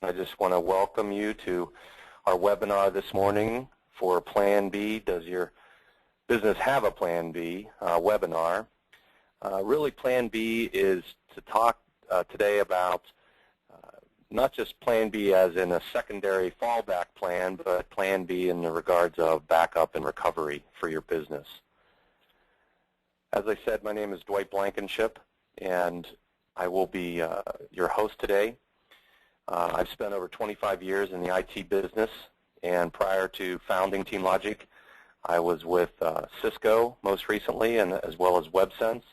I just want to welcome you to our webinar this morning for Plan B, Does Your Business Have a Plan B webinar. Really, Plan B is to talk today about not just Plan B as in a secondary fallback plan, but Plan B in the regards of backup and recovery for your business. As I said, my name is Dwight Blankenship, and I will be your host today. I've spent over 25 years in the IT business, and prior to founding TeamLogic, I was with Cisco most recently, and as well as WebSense.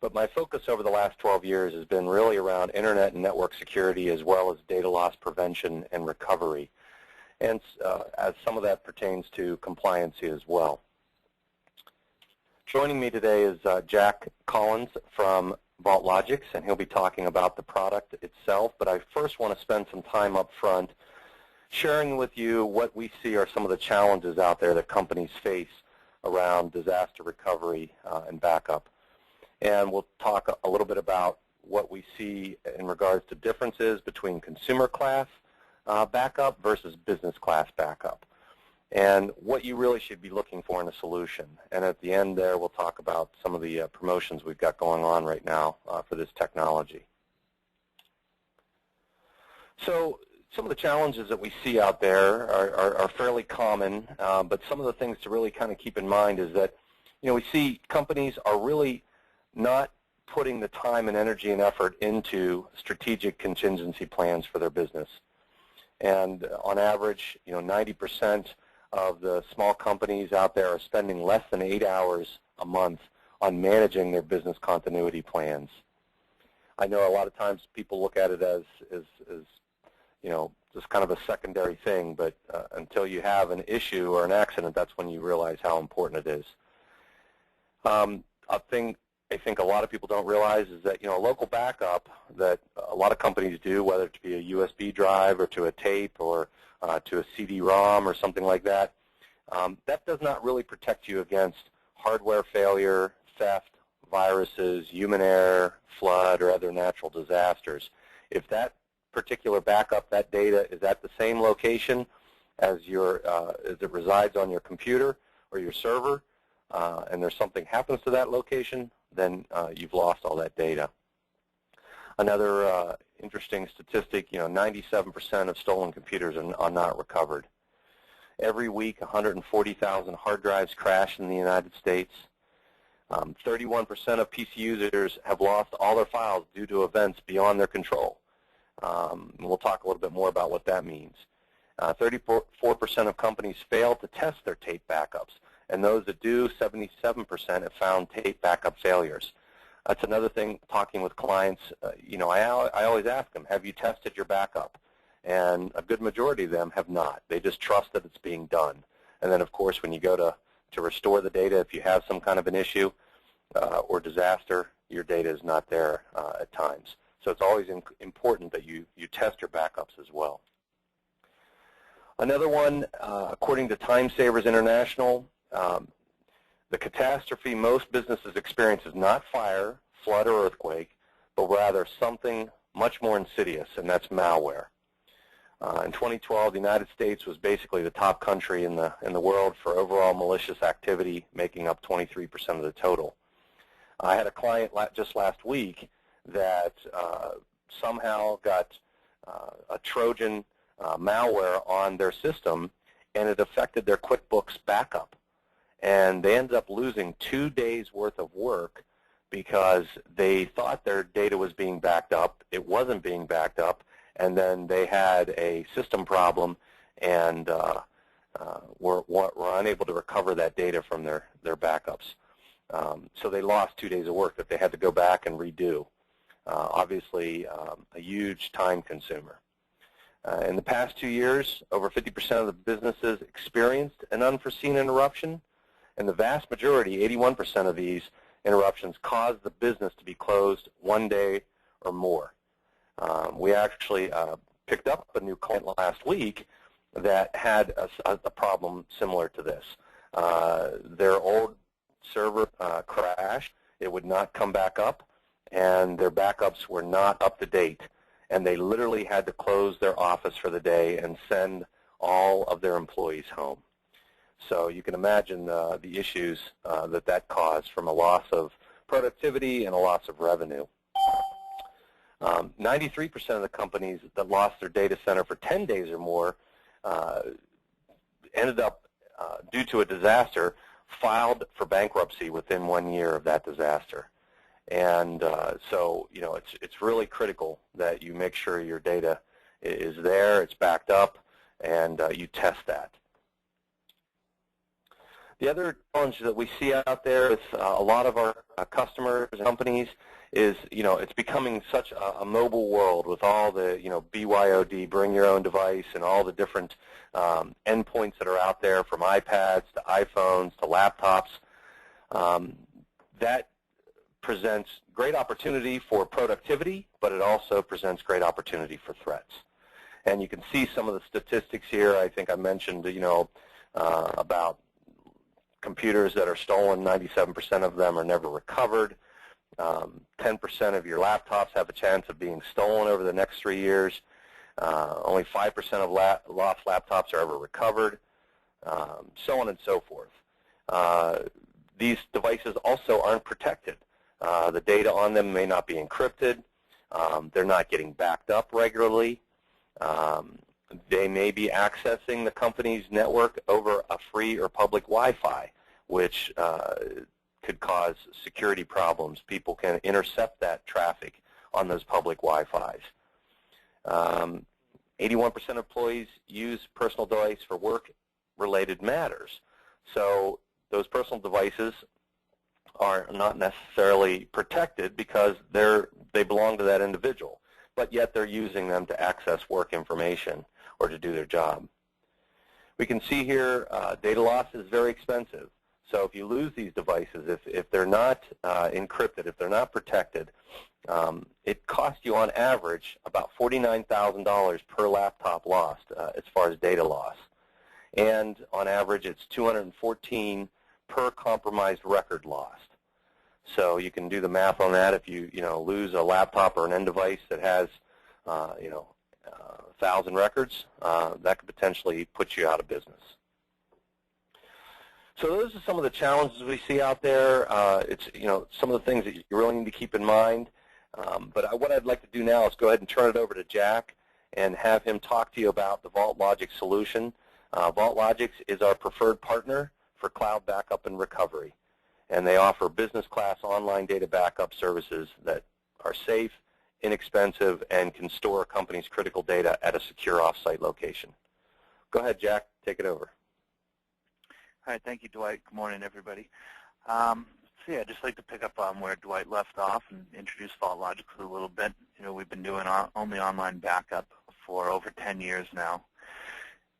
But my focus over the last 12 years has been really around internet and network security, as well as data loss prevention and recovery, and as some of that pertains to compliancy as well. Joining me today is Jack Collins from VaultLogix, and he'll be talking about the product itself. But I first want to spend some time up front sharing with you what we see are some of the challenges out there that companies face around disaster recovery and backup. And we'll talk a little bit about what we see in regards to differences between consumer class backup versus business class backup, and what you really should be looking for in a solution. And at the end there, we'll talk about some of the promotions we've got going on right now for this technology. So some of the challenges that we see out there are fairly common, but some of the things to really kind of keep in mind is that, we see companies are really not putting the time and energy and effort into strategic contingency plans for their business. And on average, 90% of the small companies out there are spending less than 8 hours a month on managing their business continuity plans. I know a lot of times people look at it as just kind of a secondary thing, but until you have an issue or an accident, that's when you realize how important it is. A thing I think a lot of people don't realize is that, a local backup that a lot of companies do, whether it be a USB drive or to a tape or to a CD-ROM or something like that, that does not really protect you against hardware failure, theft, viruses, human error, flood, or other natural disasters. If that particular backup, that data is at the same location as it resides on your computer or your server, and there's something happens to that location, then you've lost all that data. Another interesting statistic, 97% of stolen computers are not recovered. Every week, 140,000 hard drives crash in the United States. 31% of PC users have lost all their files due to events beyond their control. We'll talk a little bit more about what that means. 34% of companies fail to test their tape backups, and those that do, 77% have found tape backup failures. That's another thing, talking with clients, I always ask them, have you tested your backup? And a good majority of them have not. They just trust that it's being done. And then, of course, when you go to restore the data, if you have some kind of an issue or disaster, your data is not there at times. So it's always important that you test your backups as well. Another one, according to Time Savers International, the catastrophe most businesses experience is not fire, flood, or earthquake, but rather something much more insidious, and that's malware. In 2012, the United States was basically the top country in the world for overall malicious activity, making up 23% of the total. I had a client just last week that somehow got a Trojan malware on their system, and it affected their QuickBooks backup. And they ended up losing 2 days' worth of work because they thought their data was being backed up. It wasn't being backed up, and then they had a system problem and were unable to recover that data from their backups. So they lost 2 days of work that they had to go back and redo. Obviously, a huge time consumer. In the past 2 years, over 50% of the businesses experienced an unforeseen interruption, and the vast majority, 81% of these interruptions, caused the business to be closed 1 day or more. We actually picked up a new client last week that had a problem similar to this. Their old server crashed. It would not come back up, and their backups were not up to date. and they literally had to close their office for the day and send all of their employees home. So you can imagine the issues that caused, from a loss of productivity and a loss of revenue. 93% of the companies that lost their data center for 10 days or more ended up, due to a disaster, filed for bankruptcy within 1 year of that disaster. And so, you know, it's really critical that you make sure your data is there, it's backed up, and you test that. The other challenge that we see out there with a lot of our customers and companies is, you know, it's becoming such a mobile world with all the, you know, BYOD, bring your own device, and all the different endpoints that are out there, from iPads to iPhones to laptops. That presents great opportunity for productivity, but it also presents great opportunity for threats. And you can see some of the statistics here. I think I mentioned, you know, about computers that are stolen. 97% of them are never recovered. 10% of your laptops have a chance of being stolen over the next 3 years. Only 5% of lost laptops are ever recovered, so on and so forth. These devices also aren't protected. The data on them may not be encrypted. They're not getting backed up regularly. They may be accessing the company's network over a free or public Wi-Fi, which could cause security problems. People can intercept that traffic on those public Wi-Fis. 81% of employees use personal device for work-related matters. So those personal devices are not necessarily protected because they belong to that individual, but yet they're using them to access work information or to do their job. We can see here data loss is very expensive. So if you lose these devices, if they're not encrypted, if they're not protected, it costs you on average about $49,000 per laptop lost as far as data loss. And on average, it's $214 per compromised record lost. So you can do the math on that. If you lose a laptop or an end device that has 1,000 records, that could potentially put you out of business. So those are some of the challenges we see out there. It's some of the things that you really need to keep in mind. But what I'd like to do now is go ahead and turn it over to Jack and have him talk to you about the VaultLogic solution. VaultLogic is our preferred partner for cloud backup and recovery, and they offer business-class online data backup services that are safe, inexpensive, and can store a company's critical data at a secure off-site location. Go ahead, Jack. Take it over. All right, thank you, Dwight. Good morning, everybody. So yeah, I'd just like to pick up on where Dwight left off and introduce VaultLogic a little bit. We've been doing only online backup for over 10 years now.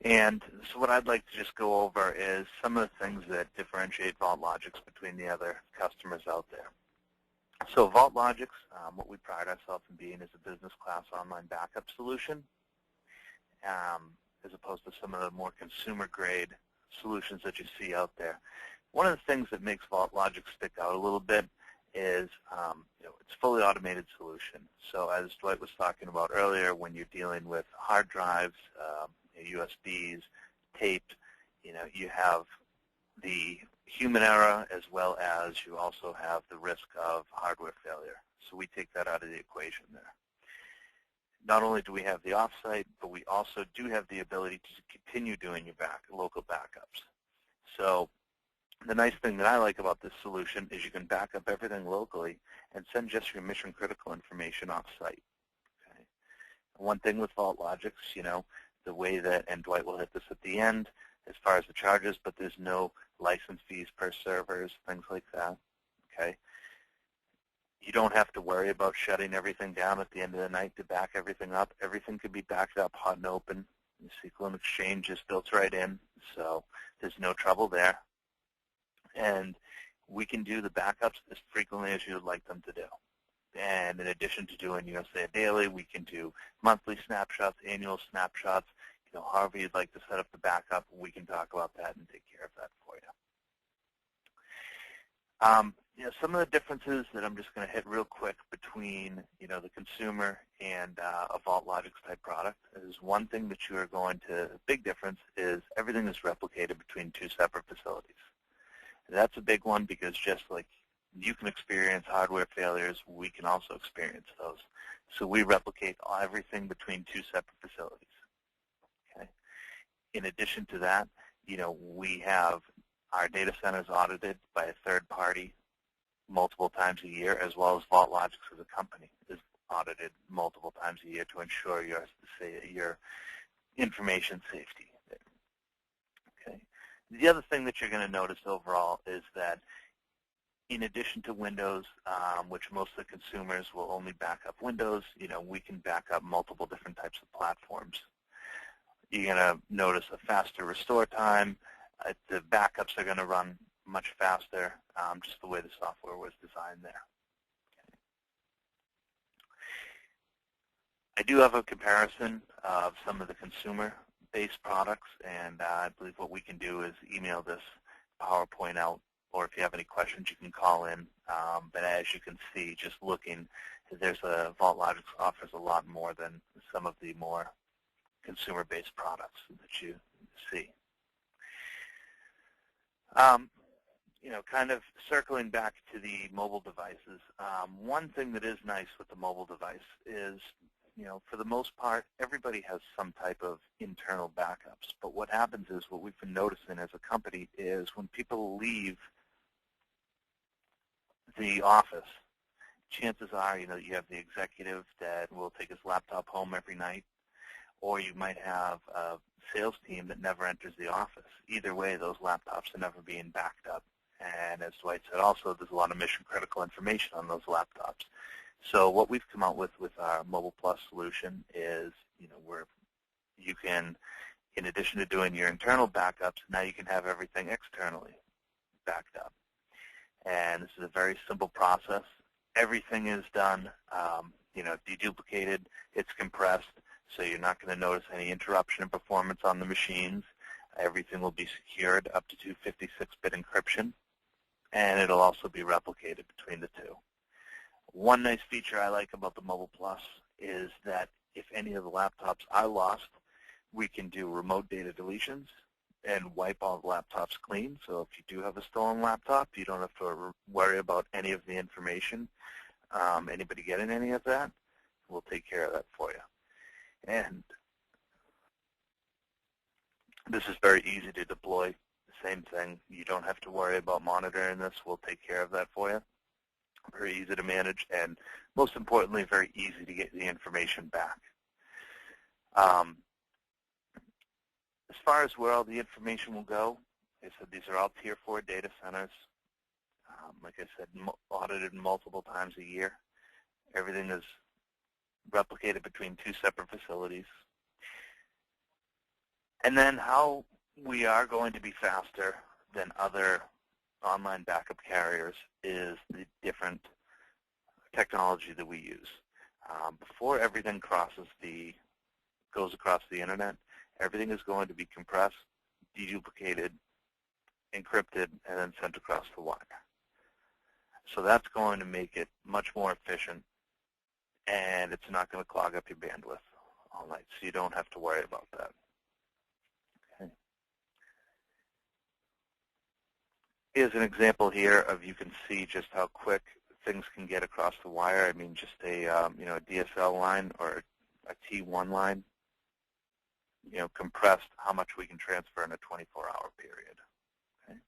And so what I'd like to just go over is some of the things that differentiate VaultLogic between the other customers out there. So VaultLogic, what we pride ourselves in being is a business-class online backup solution, as opposed to some of the more consumer-grade solutions that you see out there. One of the things that makes VaultLogic stick out a little bit is it's a fully automated solution. So as Dwight was talking about earlier, when you're dealing with hard drives, USBs, taped, you have the human error as well as you also have the risk of hardware failure. So we take that out of the equation there. Not only do we have the offsite, but we also do have the ability to continue doing your local backups. So the nice thing that I like about this solution is you can back up everything locally and send just your mission-critical information off-site. Okay? One thing with VaultLogic, the way that, and Dwight will hit this at the end, as far as the charges, but there's no license fees per servers, things like that. Okay? You don't have to worry about shutting everything down at the end of the night to back everything up. Everything can be backed up hot and open. The SQL Exchange is built right in, so there's no trouble there. And we can do the backups as frequently as you would like them to do. And in addition to doing, say, a daily, we can do monthly snapshots, annual snapshots, however you'd like to set up the backup, we can talk about that and take care of that for you. some of the differences that I'm just going to hit real quick between, the consumer and a VaultLogix type product is one thing that you are going to, big difference is everything is replicated between two separate facilities. And that's a big one because just like you can experience hardware failures, we can also experience those. So we replicate everything between two separate facilities. Okay. In addition to that, we have our data centers audited by a third party multiple times a year, as well as VaultLogix as a company is audited multiple times a year to ensure your information safety. Okay. The other thing that you're going to notice overall is that in addition to Windows, which most of the consumers will only back up Windows, we can back up multiple different types of platforms. You're going to notice a faster restore time. The backups are going to run much faster, just the way the software was designed there. Okay. I do have a comparison of some of the consumer-based products, and I believe what we can do is email this PowerPoint out, or if you have any questions, you can call in. But as you can see, just looking, VaultLogix offers a lot more than some of the more consumer-based products that you see. Kind of circling back to the mobile devices, one thing that is nice with the mobile device is, for the most part, everybody has some type of internal backups. But what happens is, what we've been noticing as a company is when people leave the office, chances are, you have the executive that will take his laptop home every night, or you might have a sales team that never enters the office. Either way, those laptops are never being backed up. And as Dwight said also, there's a lot of mission-critical information on those laptops. So what we've come out with our Mobile Plus solution is, where you can, in addition to doing your internal backups, now you can have everything externally backed up. And this is a very simple process. Everything is done, deduplicated, it's compressed, so you're not going to notice any interruption in performance on the machines. Everything will be secured up to 256-bit encryption, and it'll also be replicated between the two. One nice feature I like about the Mobile Plus is that if any of the laptops are lost, we can do remote data deletions and wipe all the laptops clean. So if you do have a stolen laptop, you don't have to worry about any of the information, anybody getting any of that. We'll take care of that for you. And this is very easy to deploy. Same thing. You don't have to worry about monitoring this. We'll take care of that for you. Very easy to manage, and most importantly, very easy to get the information back. As far as where all the information will go, like I said, these are all Tier 4 data centers. Like I said, audited multiple times a year. Everything is replicated between two separate facilities. And then how we are going to be faster than other online backup carriers is the different technology that we use. Before everything goes across the internet, everything is going to be compressed, deduplicated, encrypted, and then sent across the wire. So that's going to make it much more efficient, and it's not going to clog up your bandwidth all night, so you don't have to worry about that. Okay. Here's an example here of, you can see just how quick things can get across the wire. I mean, just a a DSL line or a T1 line, compressed, how much we can transfer in a 24-hour period. Okay.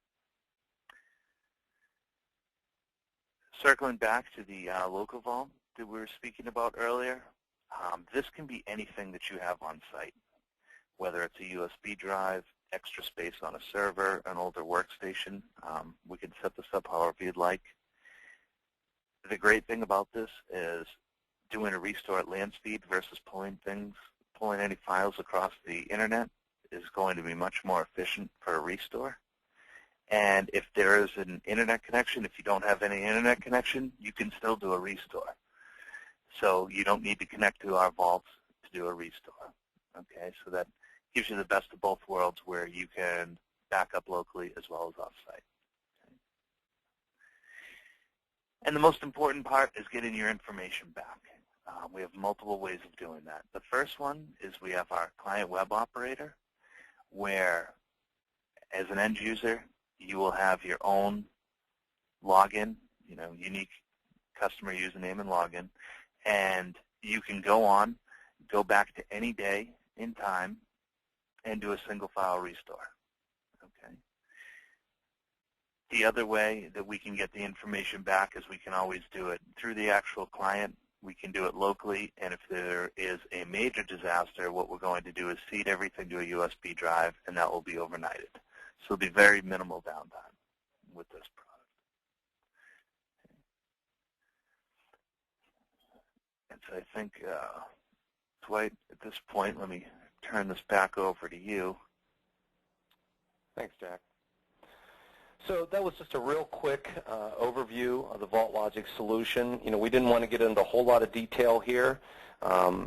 Circling back to the local vault that we were speaking about earlier, this can be anything that you have on site, whether it's a USB drive, extra space on a server, an older workstation. We can set this up however you'd like. The great thing about this is doing a restore at land speed versus pulling any files across the internet is going to be much more efficient for a restore. And if there is an internet connection, if you don't have any internet connection, you can still do a restore. So you don't need to connect to our vaults to do a restore. Okay, so that gives you the best of both worlds, where you can back up locally as well as off-site. Okay. And the most important part is getting your information back. We have multiple ways of doing that. The first one is we have our client web operator, where as an end user, you will have your own login, unique customer username and login, and you can go back to any day in time and do a single file restore. Okay. The other way that we can get the information back is we can always do it through the actual client. We can do it locally, and if there is a major disaster, what we're going to do is seed everything to a USB drive, and that will be overnighted. So it'll be very minimal downtime with this product. And so I think, Dwight, at this point, let me turn this back over to you. Thanks, Jack. So that was just a real quick overview of the VaultLogic solution. We didn't want to get into a whole lot of detail here.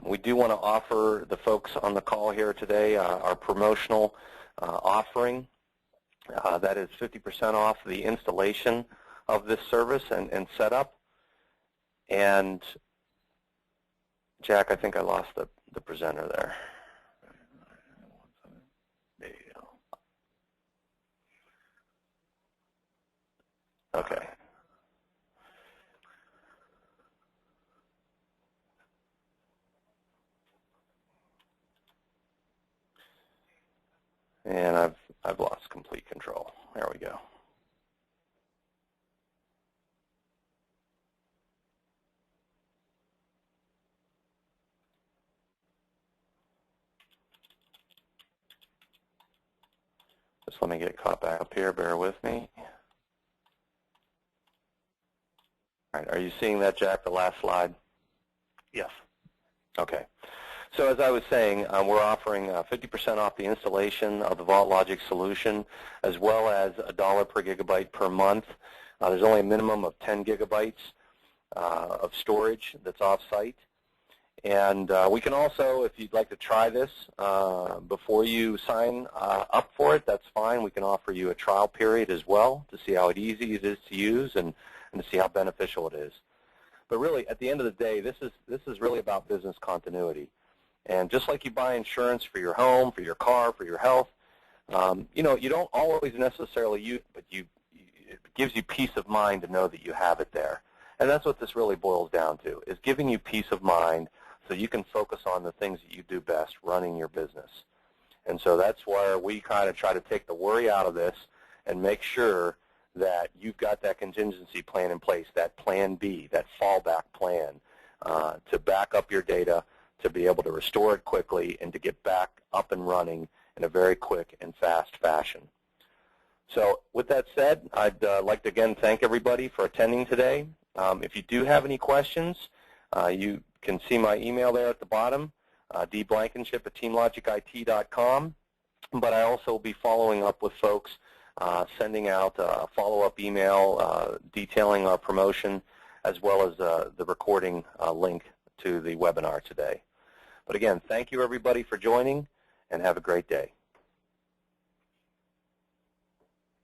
We do want to offer the folks on the call here today our promotional offering. That is 50% off the installation of this service and setup. And Jack, I think I lost the presenter there. There you go. Okay. And I've lost complete control. There we go. Just let me get caught back up here. Bear with me. All right. Are you seeing that, Jack, the last slide? Yes. Okay. So as I was saying, we're offering 50% off the installation of the VaultLogic solution, as well as $1 per gigabyte per month. There's only a minimum of 10 gigabytes of storage that's off-site. And we can also, if you'd like to try this before you sign up for it, that's fine. We can offer you a trial period as well to see how easy it is to use and to see how beneficial it is. But really, at the end of the day, this is really about business continuity. And just like you buy insurance for your home, for your car, for your health, you don't always necessarily use it, but it gives you peace of mind to know that you have it there. And that's what this really boils down to, is giving you peace of mind so you can focus on the things that you do best, running your business. And so that's where we kind of try to take the worry out of this and make sure that you've got that contingency plan in place, that plan B, that fallback plan to back up your data, to be able to restore it quickly, and to get back up and running in a very quick and fast fashion. So with that said, I'd like to again thank everybody for attending today. If you do have any questions, you can see my email there at the bottom, dblankenship@teamlogicit.com. But I also will be following up with folks, sending out a follow-up email detailing our promotion, as well as the recording link to the webinar today. But again, thank you everybody for joining, and have a great day.